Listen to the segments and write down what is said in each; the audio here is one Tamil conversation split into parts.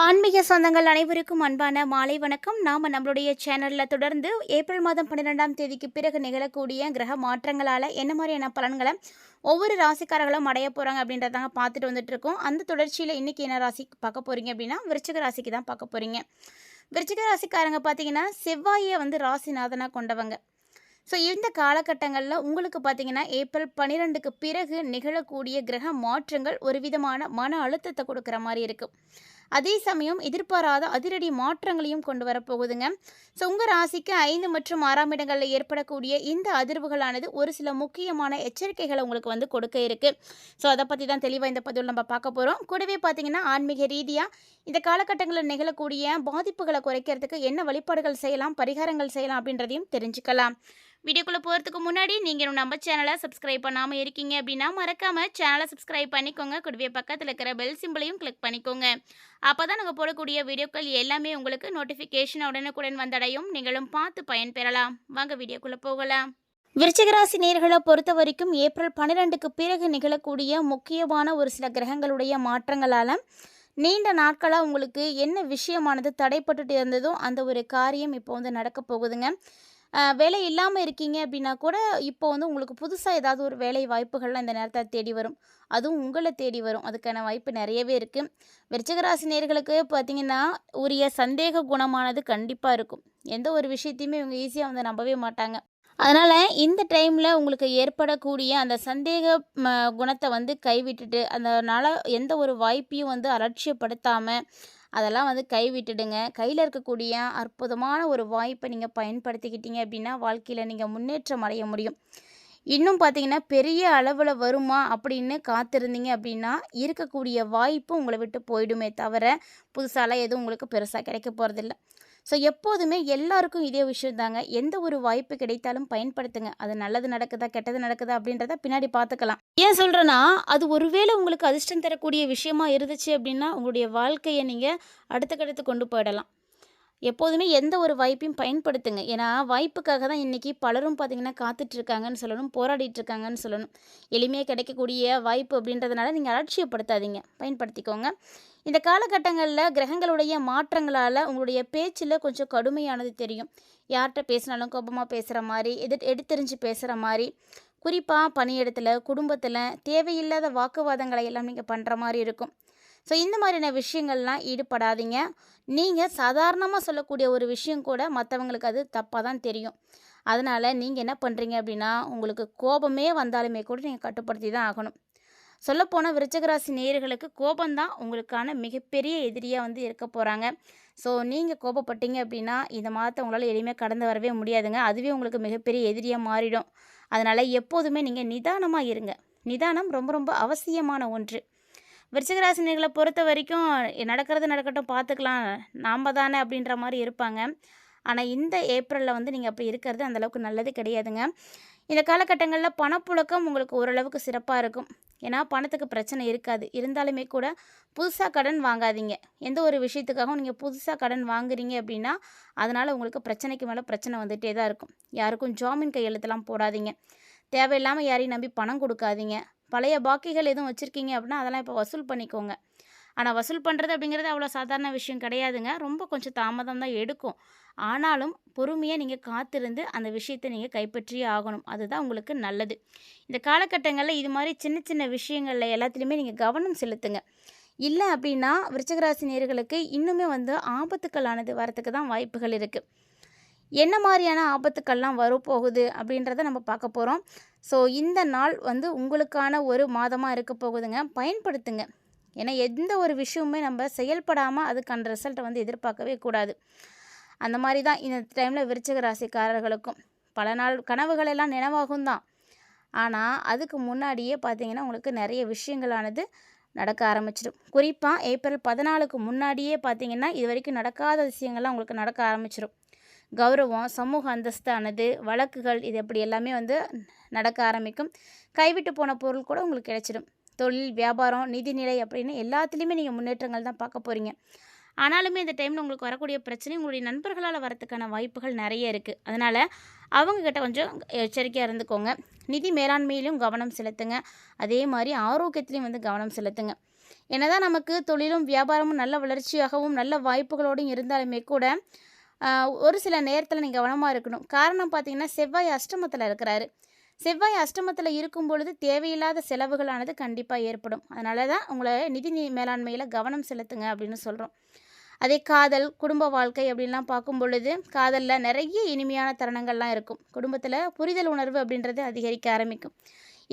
ஆன்மீக சொந்தங்கள் அனைவருக்கும் அன்பான மாலை வணக்கம். நாம் நம்மளுடைய சேனலில் தொடர்ந்து ஏப்ரல் மாதம் 12ஆம் தேதிக்கு பிறகு நிகழக்கூடிய கிரக மாற்றங்களால் என்ன மாதிரியான பலன்களை ஒவ்வொரு ராசிக்காரர்களும் அடைய போகிறாங்க அப்படின்றதாங்க பார்த்துட்டு வந்துட்டுருக்கோம். அந்த தொடர்ச்சியில் இன்றைக்கி என்ன ராசி பார்க்க போகிறீங்க அப்படின்னா விருச்சிக ராசிக்கு தான் பார்க்க போகிறீங்க. விருச்சிக ராசிக்காரங்க பார்த்தீங்கன்னா செவ்வாயை ராசிநாதனாக கொண்டவங்க. ஸோ இந்த காலகட்டங்களில் உங்களுக்கு பார்த்தீங்கன்னா ஏப்ரல் 12க்கு பிறகு நிகழக்கூடிய கிரக மாற்றங்கள் ஒரு விதமான மன அழுத்தத்தை கொடுக்குற மாதிரி இருக்குது. அதே சமயம் எதிர்பாராத அதிரடி மாற்றங்களையும் கொண்டு வரப்போகுதுங்க. ஸோ உங்கள் ராசிக்கு 5 மற்றும் 6ஆம் இடங்களில் ஏற்படக்கூடிய இந்த அதிர்வுகளானது ஒரு சில முக்கியமான எச்சரிக்கைகளை உங்களுக்கு கொடுக்க இருக்குது. ஸோ அதை பற்றி தான் தெளிவாக இந்த பதிவில் நம்ம பார்க்க போகிறோம். கூடவே பார்த்திங்கன்னா ஆன்மீக ரீதியாக இந்த காலகட்டங்களில் நிகழக்கூடிய பாதிப்புகளை குறைக்கிறதுக்கு என்ன வழிபாடுகள் செய்யலாம், பரிகாரங்கள் செய்யலாம் அப்படின்றதையும் தெரிஞ்சுக்கலாம். வீடியோக்குள்ளே போகிறதுக்கு முன்னாடி நீங்கள் நம்ம சேனலை சப்ஸ்கிரைப் பண்ணாமல் இருக்கீங்க அப்படின்னா மறக்காமல் சேனலை சப்ஸ்கிரைப் பண்ணிக்கோங்க. கூடவே பக்கத்தில் இருக்கிற பெல் சிம்பிளையும் கிளிக் பண்ணிக்கோங்க. அப்போ தான் நாங்கள் போடக்கூடிய வீடியோக்கள் எல்லாமே உங்களுக்கு நோட்டிஃபிகேஷன் உடனுக்குடன் வந்தடையும். நீங்களும் பார்த்து பயன்பெறலாம். வாங்க வீடியோக்குள்ளே போகலாம். விருச்சிகராசி நேர்களை பொறுத்த வரைக்கும் ஏப்ரல் 12க்கு பிறகு நிகழக்கூடிய முக்கியமான ஒரு சில கிரகங்களுடைய மாற்றங்களால் நீண்ட நாட்களாக உங்களுக்கு என்ன விஷயமானது தடைப்பட்டுட்டு இருந்ததோ அந்த ஒரு காரியம் இப்போ நடக்க போகுதுங்க. வேலை இல்லாமல் இருக்கீங்க அப்படின்னா கூட இப்போ உங்களுக்கு புதுசாக ஏதாவது ஒரு வேலை வாய்ப்புகள்லாம் இந்த நேரத்தில் தேடி வரும். அதுவும் உங்களை தேடி வரும். அதுக்கான வாய்ப்பு நிறையவே இருக்குது. விருச்சிகராசி நேயர்களுக்கு பார்த்திங்கன்னா உரிய சந்தேக குணமானது கண்டிப்பாக இருக்கும். எந்த ஒரு விஷயத்தையுமே இவங்க ஈஸியாக நம்பவே மாட்டாங்க. அதனால் இந்த டைமில் உங்களுக்கு ஏற்படக்கூடிய அந்த சந்தேக குணத்தை கைவிட்டுட்டு அதனால் எந்த ஒரு வாய்ப்பையும் அலட்சியப்படுத்தாமல் அதெல்லாம் கைவிட்டுடுங்க. கையில் இருக்கக்கூடிய அற்புதமான ஒரு வாய்ப்பை நீங்கள் பயன்படுத்திக்கிட்டீங்க அப்படின்னா வாழ்க்கையில் நீங்கள் முன்னேற்றம் அடைய முடியும். இன்னும் பார்த்தீங்கன்னா பெரிய அளவில் வருமா அப்படின்னு காத்திருந்தீங்க அப்படின்னா இருக்கக்கூடிய வாய்ப்பு உங்களை விட்டு போயிடுமே தவிர புதுசாலாம் எதுவும் உங்களுக்கு பெருசாக கிடைக்க போகிறதில்ல. ஸோ எப்போதுமே எல்லாருக்கும் இதே விஷயம் தாங்க. எந்த ஒரு வாய்ப்பு கிடைத்தாலும் பயன்படுத்துங்க. அது நல்லது நடக்குதா கெட்டது நடக்குதா அப்படின்றத பின்னாடி பார்த்துக்கலாம். ஏன் சொல்கிறேன்னா அது ஒருவேளை உங்களுக்கு அதிர்ஷ்டம் தரக்கூடிய விஷயமா இருந்துச்சு அப்படின்னா உங்களுடைய வாழ்க்கையை நீங்கள் அடுத்த கட்டத்துக்கு கொண்டு போயிடலாம். எப்போதுமே எந்த ஒரு வாய்ப்பையும் பயன்படுத்துங்க. ஏன்னா வாய்ப்புக்காக தான் இன்றைக்கி பலரும் பார்த்திங்கன்னா காத்துட்ருக்காங்கன்னு சொல்லணும், போராடிட்டுருக்காங்கன்னு சொல்லணும். எளிமையாக கிடைக்கக்கூடிய வாய்ப்பு அப்படின்றதுனால நீங்கள் அலட்சியப்படுத்தாதீங்க, பயன்படுத்திக்கோங்க. இந்த காலகட்டங்களில் கிரகங்களுடைய மாற்றங்களால் உங்களுடைய பேச்சில் கொஞ்சம் கடுமையானது தெரியும். யார்கிட்ட பேசினாலும் கோபமாக பேசுகிற மாதிரி, எடுத்தெறிஞ்சு பேசுகிற மாதிரி, குறிப்பாக பணியிடத்தில் குடும்பத்தில் தேவையில்லாத வாக்குவாதங்களை எல்லாம் நீங்கள் பண்ணுற மாதிரி இருக்கும். ஸோ இந்த மாதிரியான விஷயங்கள்லாம் ஈடுபடாதீங்க. நீங்கள் சாதாரணமாக சொல்லக்கூடிய ஒரு விஷயம் கூட மற்றவங்களுக்கு அது தப்பாக தான் தெரியும். அதனால் நீங்கள் என்ன பண்ணுறீங்க அப்படின்னா உங்களுக்கு கோபமே வந்தாலுமே கூட நீங்கள் கட்டுப்படுத்தி தான் ஆகணும். சொல்லப்போனால் விருச்சிகராசி நேயர்களுக்கு கோபம்தான் உங்களுக்கான மிகப்பெரிய எதிரியாக இருக்க போகிறாங்க. ஸோ நீங்கள் கோபப்பட்டீங்க அப்படின்னா இந்த மாதத்தை உங்களால் எளிமையாக கடந்து வரவே முடியாதுங்க. அதுவே உங்களுக்கு மிகப்பெரிய எதிரியாக மாறிடும். அதனால் எப்போதுமே நீங்கள் நிதானமாக இருங்க. நிதானம் ரொம்ப ரொம்ப அவசியமான ஒன்று. விருச்சிகராசி நேயர்களை பொறுத்த வரைக்கும் நடக்கிறது நடக்கட்டும் பார்த்துக்கலாம், நாம் தானே அப்படின்ற மாதிரி இருப்பாங்க. ஆனால் இந்த ஏப்ரலில் நீங்கள் அப்படி இருக்கிறது அந்தளவுக்கு நல்லது கிடையாதுங்க. இந்த காலகட்டங்களில் பணப்புழக்கம் உங்களுக்கு ஓரளவுக்கு சிறப்பாக இருக்கும். ஏன்னா பணத்துக்கு பிரச்சனை இருக்காது. இருந்தாலுமே கூட புதுசாக கடன் வாங்காதீங்க. எந்த ஒரு விஷயத்துக்காகவும் நீங்கள் புதுசாக கடன் வாங்குறீங்க அப்படின்னா அதனால் உங்களுக்கு பிரச்சனைக்கு மேலே பிரச்சனை வந்துகிட்டே தான் இருக்கும். யாருக்கும் ஜாமீன் கையெழுத்தெல்லாம் போடாதீங்க. தேவையில்லாமல் யாரையும் நம்பி பணம் கொடுக்காதீங்க. பழைய பாக்கிகள் எதுவும் வச்சுருக்கீங்க அப்படின்னா அதெல்லாம் இப்போ வசூல் பண்ணிக்கோங்க. ஆனால் வசூல் பண்ணுறது அப்படிங்கிறது அவ்வளோ சாதாரண விஷயம் கிடையாதுங்க. ரொம்ப கொஞ்சம் தாமதம் தான் எடுக்கும். ஆனாலும் பொறுமையாக நீங்கள் காத்திருந்து அந்த விஷயத்தை நீங்கள் கைப்பற்றியே ஆகணும். அதுதான் உங்களுக்கு நல்லது. இந்த காலகட்டங்களில் இது மாதிரி சின்ன சின்ன விஷயங்களில் எல்லாத்துலேயுமே நீங்கள் கவனம் செலுத்துங்க. இல்லை அப்படின்னா விருச்சிகராசி நேயர்களுக்கு இன்னுமே ஆபத்துக்களானது வரத்துக்கு தான் வாய்ப்புகள் இருக்குது. என்ன மாதிரியான ஆபத்துக்கள்லாம் வரப்போகுது அப்படின்றத நம்ம பார்க்க போகிறோம். ஸோ இந்த நாள் உங்களுக்கான ஒரு மாதமாக இருக்க போகுதுங்க. பயன்படுத்துங்க. ஏன்னா எந்த ஒரு விஷயமுமே நம்ம செயல்படாமல் அதுக்கான ரிசல்ட்டை எதிர்பார்க்கவே கூடாது. அந்த மாதிரி தான் இந்த டைமில் விருச்சிக ராசிக்காரர்களுக்கும் பல நாள் கனவுகளெல்லாம் நினைவாகும் தான். ஆனால் அதுக்கு முன்னாடியே பார்த்திங்கன்னா உங்களுக்கு நிறைய விஷயங்களானது நடக்க ஆரம்பிச்சிடும். குறிப்பாக ஏப்ரல் 14க்கு முன்னாடியே பார்த்திங்கன்னா இது வரைக்கும் நடக்காத விஷயங்கள்லாம் உங்களுக்கு நடக்க ஆரம்பிச்சிடும். கௌரவம், சமூக அந்தஸ்தானது, வழக்குகள் இது எப்படி எல்லாமே நடக்க ஆரம்பிக்கும். கைவிட்டு போன பொருள் கூட உங்களுக்கு கிடைச்சிடும். தொழில், வியாபாரம், நிதிநிலை அப்படின்னு எல்லாத்துலேயுமே நீங்கள் முன்னேற்றங்கள் தான் பார்க்க போகிறீங்க. ஆனாலுமே இந்த டைமில் உங்களுக்கு வரக்கூடிய பிரச்சனை உங்களுடைய நண்பர்களால் வரத்துக்கான வாய்ப்புகள் நிறைய இருக்குது. அதனால் அவங்கக்கிட்ட கொஞ்சம் எச்சரிக்கையாக இருந்துக்கோங்க. நிதி மேலாண்மையிலும் கவனம் செலுத்துங்க. அதே மாதிரி ஆரோக்கியத்துலேயும் கவனம் செலுத்துங்க. என்னதான் நமக்கு தொழிலும் வியாபாரமும் நல்ல வளர்ச்சியாகவும் நல்ல வாய்ப்புகளோடும் இருந்தாலுமே கூட ஒரு சில நேரத்தில் நீங்கள் கவனமாக இருக்கணும். காரணம் பார்த்தீங்கன்னா செவ்வாய் அஷ்டமத்தில் இருக்கிறாரு. செவ்வாய் அஷ்டமத்தில் இருக்கும் பொழுது தேவையில்லாத செலவுகளானது கண்டிப்பாக ஏற்படும். அதனால தான் உங்களை நிதி மேலாண்மையில் கவனம் செலுத்துங்க அப்படின்னு சொல்கிறோம். அதே காதல், குடும்ப வாழ்க்கை அப்படின்லாம் பார்க்கும் பொழுது காதலில் நிறைய இனிமையான தருணங்கள்லாம் இருக்கும். குடும்பத்தில் புரிதல் உணர்வு அப்படின்றது அதிகரிக்க ஆரம்பிக்கும்.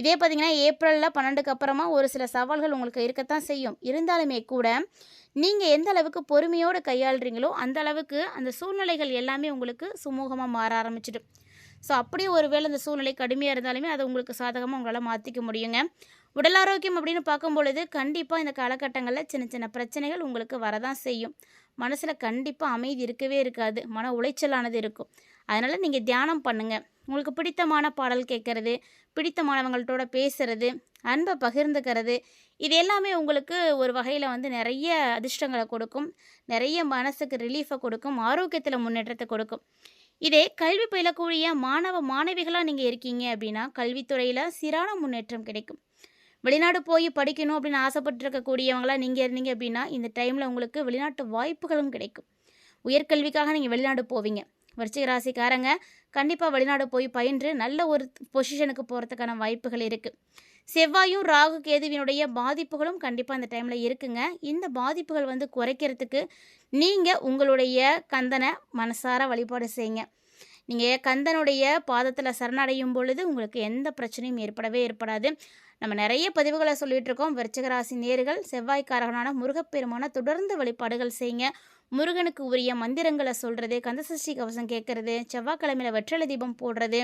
இதே பார்த்திங்கன்னா ஏப்ரலில் 12க்கு அப்புறமா ஒரு சில சவால்கள் உங்களுக்கு இருக்கத்தான் செய்யும். இருந்தாலுமே கூட நீங்கள் எந்த அளவுக்கு பொறுமையோடு கையாளுறீங்களோ அந்த அளவுக்கு அந்த சூழ்நிலைகள் எல்லாமே உங்களுக்கு சுமூகமாக மாற ஆரம்பிச்சிடும். ஸோ அப்படியே ஒரு வேளை அந்த சூழ்நிலை கடுமையாக இருந்தாலுமே அதை உங்களுக்கு சாதகமாக உங்களால் மாற்றிக்க முடியுங்க. உடல் ஆரோக்கியம் அப்படின்னு பார்க்கும் பொழுது கண்டிப்பாக இந்த காலகட்டங்களில் சின்ன சின்ன பிரச்சனைகள் உங்களுக்கு வரதான் செய்யும். மனசில் கண்டிப்பாக அமைதி இருக்கவே இருக்காது. மன உளைச்சலானது இருக்கும். அதனால் நீங்கள் தியானம் பண்ணுங்கள். உங்களுக்கு பிடித்தமான பாடல் கேட்குறது, பிடித்தமானவங்கள்ட்டோட பேசுகிறது, அன்பை பகிர்ந்துக்கிறது, இது எல்லாமே உங்களுக்கு ஒரு வகையில் வந்து நிறைய அதிர்ஷ்டங்களை கொடுக்கும். நிறைய மனசுக்கு ரிலீஃபை கொடுக்கும். ஆரோக்கியத்தில் முன்னேற்றத்தை கொடுக்கும். இதே கல்வி பயிலக்கூடிய மாணவ மாணவிகளாக நீங்கள் இருக்கீங்க அப்படின்னா கல்வித்துறையில் சீரான முன்னேற்றம் கிடைக்கும். வெளிநாடு போய் படிக்கணும் அப்படின்னு ஆசைப்பட்டுருக்கக்கூடியவங்களாம் நீங்கள் இருந்தீங்க அப்படின்னா இந்த டைமில் உங்களுக்கு வெளிநாட்டு வாய்ப்புகளும் கிடைக்கும். உயர்கல்விக்காக நீங்கள் வெளிநாடு போவீங்க. விருச்சிக ராசிக்காரங்க கண்டிப்பாக வெளிநாடு போய் பயின்று நல்ல ஒரு பொசிஷனுக்கு போகிறதுக்கான வாய்ப்புகள் இருக்குது. செவ்வாயும் ராகு கேதுவினுடைய பாதிப்புகளும் கண்டிப்பாக இந்த டைமில் இருக்குங்க. இந்த பாதிப்புகள் வந்து குறைக்கிறதுக்கு நீங்கள் உங்களுடைய கந்தனை மனசார வழிபாடு செய்யுங்க. நீங்கள் கந்தனுடைய பாதத்தில் சரணடையும் பொழுது உங்களுக்கு எந்த பிரச்சனையும் ஏற்படாது. நம்ம நிறைய பதிவுகளை சொல்லிகிட்டு இருக்கோம். விருச்சிக ராசி நேயர்கள் செவ்வாய்க்காரகனான முருகப்பெருமான தொடர்ந்து வழிபாடுகள் செய்யுங்க. முருகனுக்கு உரிய மந்திரங்களை சொல்கிறது, கந்தசஷ்டி கவசம் கேட்குறது, செவ்வாய்க்கிழமையில் வெற்றிலை தீபம் போடுறது,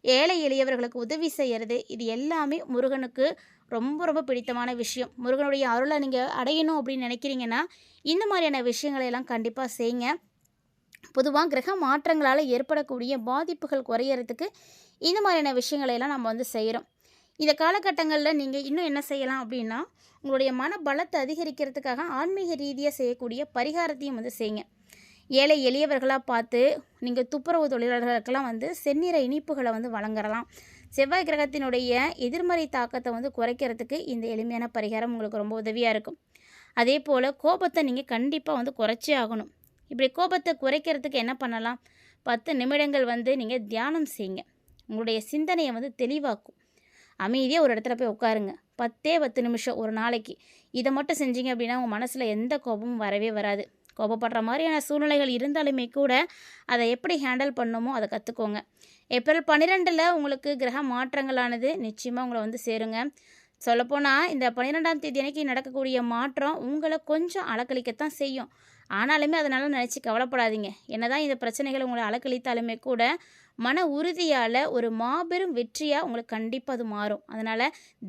ஏழை எளியவர்களுக்கு உதவி செய்கிறது, இது எல்லாமே முருகனுக்கு ரொம்ப ரொம்ப பிடித்தமான விஷயம். முருகனுடைய அருளை நீங்கள் அடையணும் அப்படின்னு நினைக்கிறீங்கன்னா இந்த மாதிரியான விஷயங்களையெல்லாம் கண்டிப்பாக செய்யுங்க. பொதுவாக கிரக மாற்றங்களால் ஏற்படக்கூடிய பாதிப்புகள் குறையிறதுக்கு இந்த மாதிரியான விஷயங்களையெல்லாம் நம்ம வந்து செய்கிறோம். இந்த காலகட்டங்களில் நீங்கள் இன்னும் என்ன செய்யலாம் அப்படின்னா உங்களுடைய மன பலத்தை அதிகரிக்கிறதுக்காக ஆன்மீக ரீதியாக செய்யக்கூடிய பரிகாரத்தையும் வந்து செய்யுங்க. ஏழை எளியவர்களாக பார்த்து நீங்கள் துப்புரவு தொழிலாளர்களுக்கெல்லாம் வந்து செந்நிற இனிப்புகளை வந்து வழங்கலாம். செவ்வாய் கிரகத்தினுடைய எதிர்மறை தாக்கத்தை வந்து குறைக்கிறதுக்கு இந்த எளிமையான பரிகாரம் உங்களுக்கு ரொம்ப உதவியாக இருக்கும். அதே போல் கோபத்தை நீங்கள் கண்டிப்பாக வந்து குறைச்சே ஆகணும். இப்படி கோபத்தை குறைக்கிறதுக்கு என்ன பண்ணலாம்? 10 நிமிடங்கள் வந்து நீங்கள் தியானம் செய்யுங்க. உங்களுடைய சிந்தனையை வந்து தெளிவாக்கும். அமைதியாக ஒரு இடத்துல போய் உட்காருங்க. 10 நிமிஷம் ஒரு நாளைக்கு. இதை மட்டும் செஞ்சீங்க அப்படின்னா உங்கள் மனசில் எந்த கோபமும் வரவே வராது. கோபப்படுற மாதிரியான சூழ்நிலைகள் இருந்தாலுமே கூட அதை எப்படி ஹேண்டில் பண்ணணுமோ அதை கற்றுக்கோங்க. ஏப்ரல் 12 உங்களுக்கு கிரக மாற்றங்களானது நிச்சயமாக உங்களை வந்து சேருங்க. சொல்லப்போனால் இந்த 12ஆம் தேதி அன்னைக்கு நடக்கக்கூடிய மாற்றம் உங்களை கொஞ்சம் அலக்களிக்கத்தான் செய்யும். ஆனாலுமே அதனால நினச்சி கவலைப்படாதீங்க. என்னதான் இந்த பிரச்சனைகள் உங்களை அலக்களித்தாலுமே கூட மன உறுதியால் ஒரு மாபெரும் வெற்றியாக உங்களுக்கு கண்டிப்பாக அது மாறும். அதனால்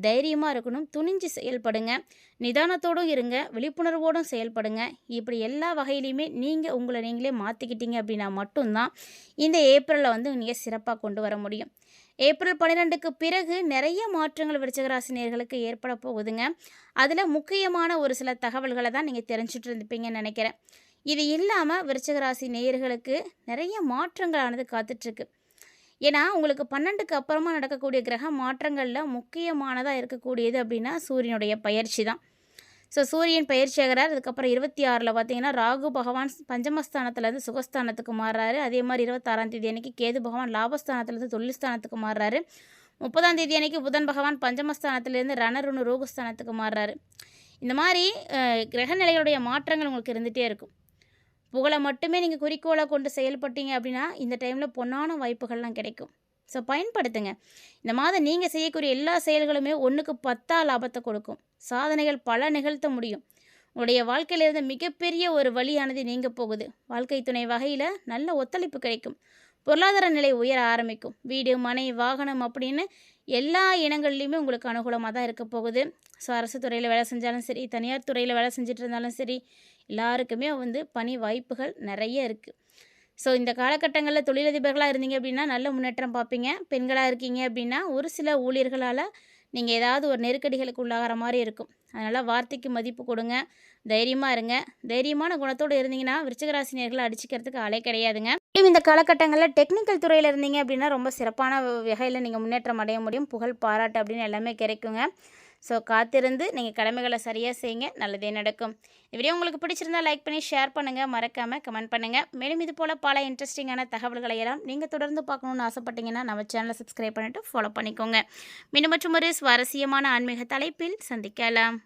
தைரியமாக இருக்கணும். துணிஞ்சு செயல்படுங்க. நிதானத்தோடும் இருங்க. விழிப்புணர்வோடும் செயல்படுங்க. இப்படி எல்லா வகையிலையுமே நீங்கள் உங்களை நீங்களே மாற்றிக்கிட்டீங்க அப்படின்னா மட்டும்தான் இந்த ஏப்ரலில் வந்து நீங்கள் சிறப்பாக கொண்டு வர முடியும். ஏப்ரல் 12க்கு பிறகு நிறைய மாற்றங்கள் விருச்சிகராசி நேயர்களுக்கு ஏற்பட போகுதுங்க. அதில் முக்கியமான ஒரு சில தகவல்களை தான் நீங்கள் தெரிஞ்சுட்டு இருந்துப்பீங்கன்னு நினைக்கிறேன். இது இல்லாமல் விருச்சிகராசி நேயர்களுக்கு நிறைய மாற்றங்களானது காத்துட்ருக்கு. ஏன்னா உங்களுக்கு 12க்கு அப்புறமா நடக்கக்கூடிய கிரக மாற்றங்களில் முக்கியமானதாக இருக்கக்கூடியது அப்படின்னா சூரியனுடைய பயிற்சி தான். ஸோ சூரியன் பயிற்சி ஆகிறார். அதுக்கப்புறம் 26 பார்த்தீங்கன்னா ராகு பகவான் பஞ்சமஸ்தானத்துலேருந்து சுகஸ்தானத்துக்கு மாறுறாரு. அதே மாதிரி 26ஆம் தேதி அன்றைக்கி கேது பகவான் லாபஸ்தானத்துலேருந்து தொழில்ஸ்தானத்துக்கு மாறுறாரு. 30ஆம் தேதி அன்றைக்கி புதன் பகவான் பஞ்சமஸ்தானத்துலேருந்து ரணருணு ரோகஸ்தானத்துக்கு மாறுறாரு. இந்த மாதிரி கிரகநிலைகளுடைய மாற்றங்கள் உங்களுக்கு இருந்துகிட்டே இருக்கும். புகழை மட்டுமே நீங்கள் குறிக்கோளாக கொண்டு செயல்பட்டீங்க அப்படின்னா இந்த டைமில் பொன்னான வாய்ப்புகள்லாம் கிடைக்கும். ஸோ பயன்படுத்துங்க. இந்த மாதம் நீங்கள் செய்யக்கூடிய எல்லா செயல்களுமே 1க்கு 10 லாபத்தை கொடுக்கும். சாதனைகள் பல நிகழ்த்த முடியும். உங்களுடைய வாழ்க்கையில் இருந்த மிகப்பெரிய ஒரு வழியானது நீங்க போகுது. வாழ்க்கை துணை வகையில் நல்ல ஒத்துழைப்பு கிடைக்கும். பொருளாதார நிலை உயர ஆரம்பிக்கும். வீடு, மனை, வாகனம் அப்படின்னு எல்லா இனங்கள்லையுமே உங்களுக்கு அனுகூலமாக தான் இருக்க போகுது. ஸோ அரசு துறையில் வேலை செஞ்சாலும் சரி, தனியார் துறையில் வேலை செஞ்சுட்டு இருந்தாலும் சரி, எல்லாருக்குமே வந்து பணி வாய்ப்புகள் நிறைய இருக்குது. ஸோ இந்த காலகட்டங்களில் தொழிலதிபர்களாக இருந்தீங்க அப்படின்னா நல்ல முன்னேற்றம் பார்ப்பீங்க. பெண்களாக இருக்கீங்க அப்படின்னா ஒரு சில ஊழியர்களால் நீங்கள் ஏதாவது ஒரு நெருக்கடிகளுக்கு உள்ளாகிற மாதிரி இருக்கும். அதனால் வார்த்தைக்கு மதிப்பு கொடுங்க. தைரியமாக இருங்க. தைரியமான குணத்தோடு இருந்தீங்கன்னா விருச்சிகராசி நேயர்களை அடிச்சிக்கிறதுக்கு ஆளே கிடையாதுங்க. இந்த காலகட்டங்களில் டெக்னிக்கல் துறையில் இருந்தீங்க அப்படின்னா ரொம்ப சிறப்பான வகையில் நீங்கள் முன்னேற்றம் அடைய முடியும். புகழ், பாராட்டு அப்படின்னு எல்லாமே கிடைக்குங்க. ஸோ காத்திருந்து நீங்கள் கடமைகளை சரியாக செய்யுங்க, நல்லதே நடக்கும். இந்த வீடியோ உங்களுக்கு பிடிச்சிருந்தா லைக் பண்ணி ஷேர் பண்ணுங்கள், மறக்காமல் கமெண்ட் பண்ணுங்கள். மேலும் இது போல் பல இன்ட்ரெஸ்டிங்கான தகவல்களை எல்லாம் நீங்கள் தொடர்ந்து பார்க்கணுன்னு ஆசைப்பட்டீங்கன்னா நம்ம சேனலை சப்ஸ்கிரைப் பண்ணிவிட்டு ஃபாலோ பண்ணிக்கோங்க. மீண்டும் மற்றும் ஒரு சுவாரஸ்யமான ஆன்மீக தலைப்பில் சந்திக்கலாம்.